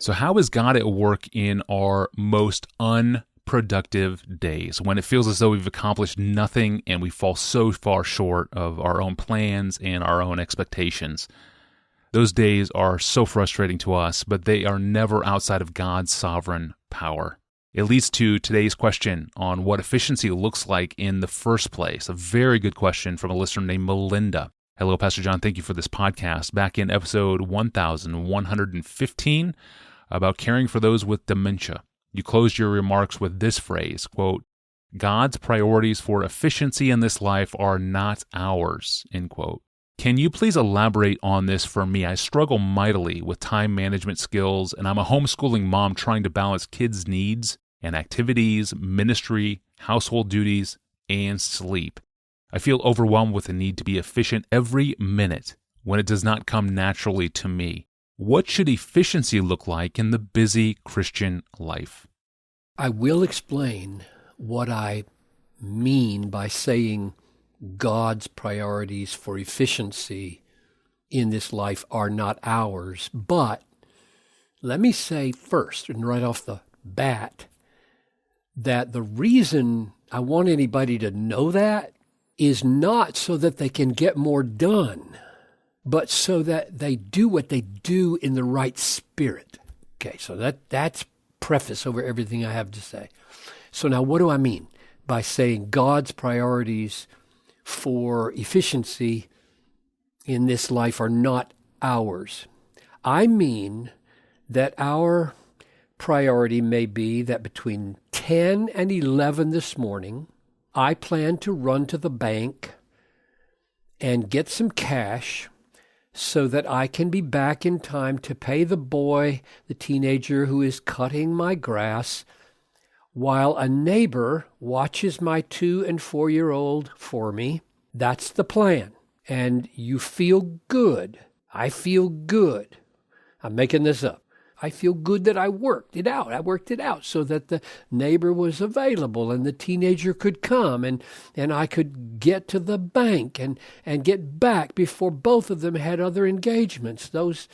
So how is God at work in our most unproductive days, when it feels as though we've accomplished nothing and we fall so far short of our own plans and our own expectations? Those days are so frustrating to us, but they are never outside of God's sovereign power. It leads to today's question on what efficiency looks like in the first place. A very good question from a listener named Melinda. Hello, Pastor John. Thank you for this podcast. Back in episode 1115 about caring for those with dementia, you closed your remarks with this phrase, quote, "God's priorities for efficiency in this life are not ours," end quote. Can you please elaborate on this for me? I struggle mightily with time management skills, and I'm a homeschooling mom trying to balance kids' needs and activities, ministry, household duties, and sleep. I feel overwhelmed with the need to be efficient every minute when it does not come naturally to me. What should efficiency look like in the busy Christian life? I will explain what I mean by saying God's priorities for efficiency in this life are not ours. But let me say first, and right off the bat, that the reason I want anybody to know that is not so that they can get more done, but so that they do what they do in the right spirit. Okay, so that's preface over everything I have to say. So now what do I mean by saying God's priorities for efficiency in this life are not ours? I mean that our priority may be that between 10 and 11 this morning, I plan to run to the bank and get some cash so that I can be back in time to pay the boy, the teenager who is cutting my grass, while a neighbor watches my 2- and 4-year-old for me. That's the plan. And you feel good. I feel good. I'm making this up. I feel good that I worked it out. I worked it out so that the neighbor was available and the teenager could come and I could get to the bank and get back before both of them had other engagements. Those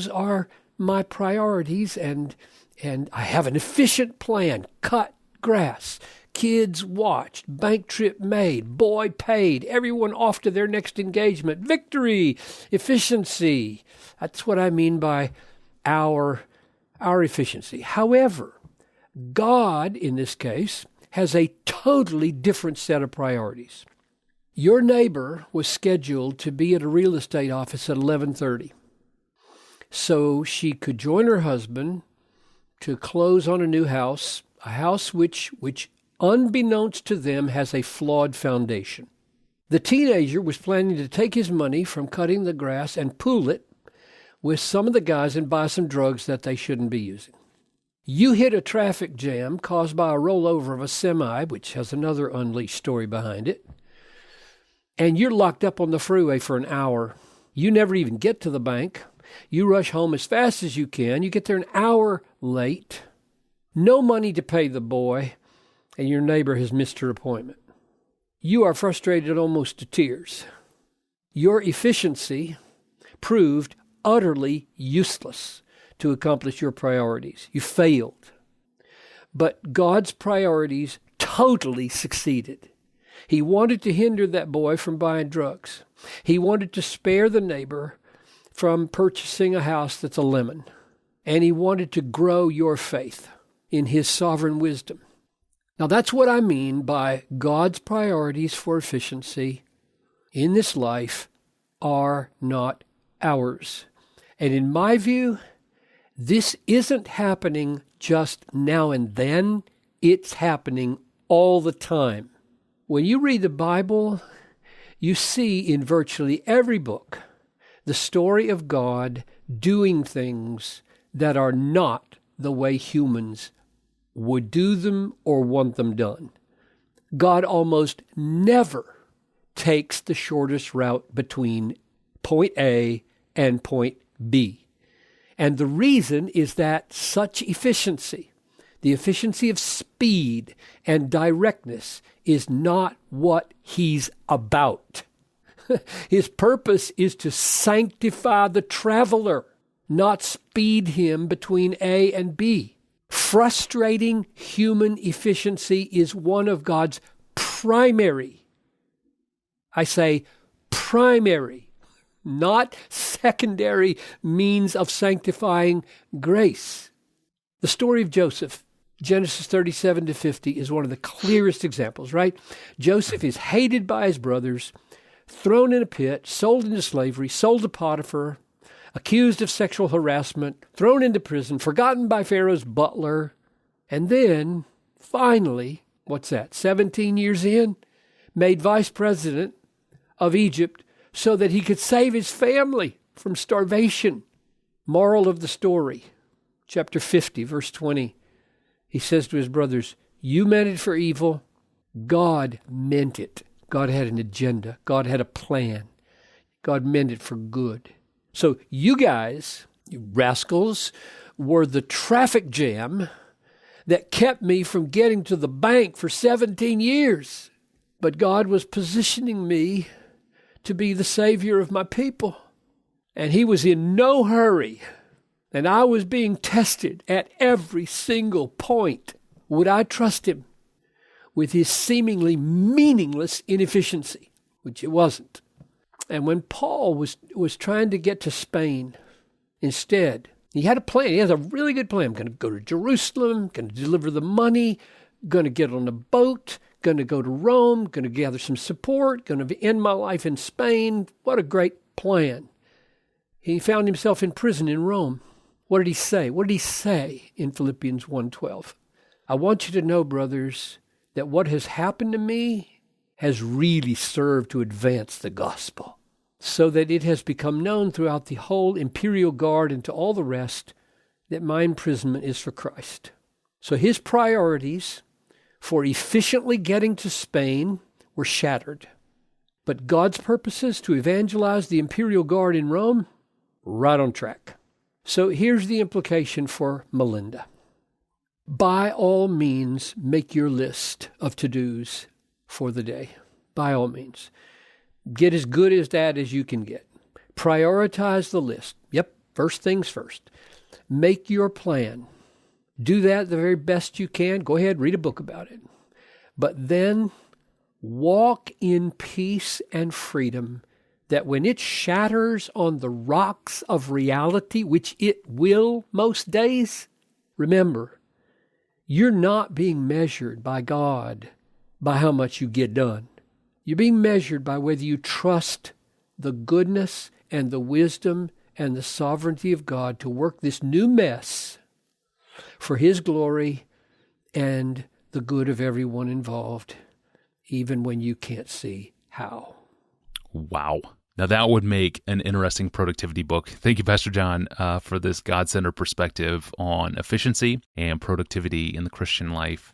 are my priorities, and I have an efficient plan. Cut grass, kids watched, bank trip made, boy paid, everyone off to their next engagement. Victory, efficiency. That's what I mean by our efficiency. However, God, in this case, has a totally different set of priorities. Your neighbor was scheduled to be at a real estate office at 11:30, so she could join her husband to close on a new house, a house which unbeknownst to them has a flawed foundation. The teenager was planning to take his money from cutting the grass and pool it with some of the guys and buy some drugs that they shouldn't be using. You hit a traffic jam caused by a rollover of a semi, which has another unleashed story behind it, and you're locked up on the freeway for an hour. You never even get to the bank. You rush home as fast as you can. You get there an hour late. No money to pay the boy, and your neighbor has missed her appointment. You are frustrated almost to tears. Your efficiency proved utterly useless to accomplish your priorities. You failed. But God's priorities totally succeeded. He wanted to hinder that boy from buying drugs. He wanted to spare the neighbor from purchasing a house that's a lemon. And he wanted to grow your faith in his sovereign wisdom. Now that's what I mean by God's priorities for efficiency in this life are not ours. And in my view, this isn't happening just now and then. It's happening all the time. When you read the Bible, you see in virtually every book the story of God doing things that are not the way humans would do them or want them done. God almost never takes the shortest route between point A and point B. And the reason is that such efficiency, the efficiency of speed and directness, is not what he's about. His purpose is to sanctify the traveler. not speed him between A and B. Frustrating human efficiency is one of God's primary, I say primary, not secondary means of sanctifying grace. The story of Joseph, Genesis 37 to 50, is one of the clearest examples, right? Joseph is hated by his brothers, thrown in a pit, sold into slavery, sold to Potiphar, accused of sexual harassment, thrown into prison, forgotten by Pharaoh's butler, and then, finally, 17 years in, made vice president of Egypt so that he could save his family from starvation. Moral of the story, chapter 50, verse 20. He says to his brothers, you meant it for evil. God meant it. God had an agenda. God had a plan. God meant it for good. So you guys, you rascals, were the traffic jam that kept me from getting to the bank for 17 years. But God was positioning me to be the Savior of my people. And he was in no hurry. And I was being tested at every single point. Would I trust him with his seemingly meaningless inefficiency? Which it wasn't. And when Paul was trying to get to Spain, instead, he had a plan. He has a really good plan. I'm going to go to Jerusalem, going to deliver the money, going to get on a boat, going to go to Rome, going to gather some support, going to end my life in Spain. What a great plan. He found himself in prison in Rome. What did he say? What did he say in Philippians 1:12? I want you to know, brothers, that what has happened to me has really served to advance the gospel, so that it has become known throughout the whole imperial guard and to all the rest that my imprisonment is for Christ. So his priorities for efficiently getting to Spain were shattered. But God's purposes to evangelize the imperial guard in Rome, right on track. So here's the implication for Melinda. By all means, make your list of to-dos for the day. By all means. Get as good as that as you can get. Prioritize the list. Yep, first things first. Make your plan. Do that the very best you can. Go ahead, read a book about it. But then walk in peace and freedom that when it shatters on the rocks of reality, which it will most days, remember, you're not being measured by God by how much you get done. You're being measured by whether you trust the goodness and the wisdom and the sovereignty of God to work this new mess for his glory and the good of everyone involved, even when you can't see how. Wow. Now that would make an interesting productivity book. Thank you, Pastor John, for this God-centered perspective on efficiency and productivity in the Christian life.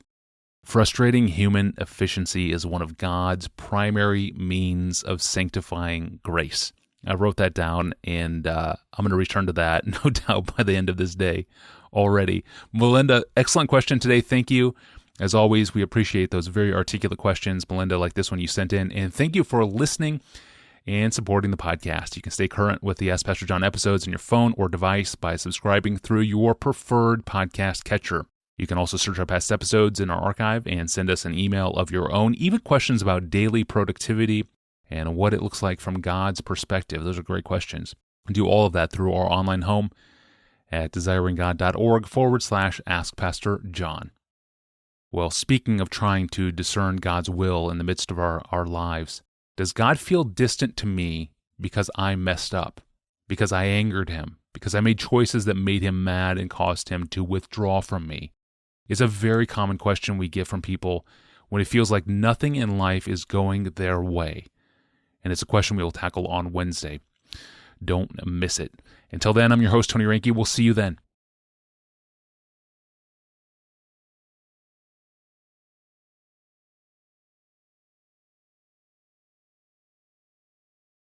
Frustrating human efficiency is one of God's primary means of sanctifying grace. I wrote that down, and I'm going to return to that, no doubt, by the end of this day already. Melinda, excellent question today. Thank you. As always, we appreciate those very articulate questions, Melinda, like this one you sent in. And thank you for listening and supporting the podcast. You can stay current with the Ask Pastor John episodes on your phone or device by subscribing through your preferred podcast catcher. You can also search our past episodes in our archive and send us an email of your own, even questions about daily productivity and what it looks like from God's perspective. Those are great questions. Do all of that through our online home at desiringgod.org/AskPastorJohn. Well, speaking of trying to discern God's will in the midst of our lives, does God feel distant to me because I messed up, because I angered him, because I made choices that made him mad and caused him to withdraw from me? It's a very common question we get from people when it feels like nothing in life is going their way. And it's a question we will tackle on Wednesday. Don't miss it. Until then, I'm your host, Tony Reinke. We'll see you then.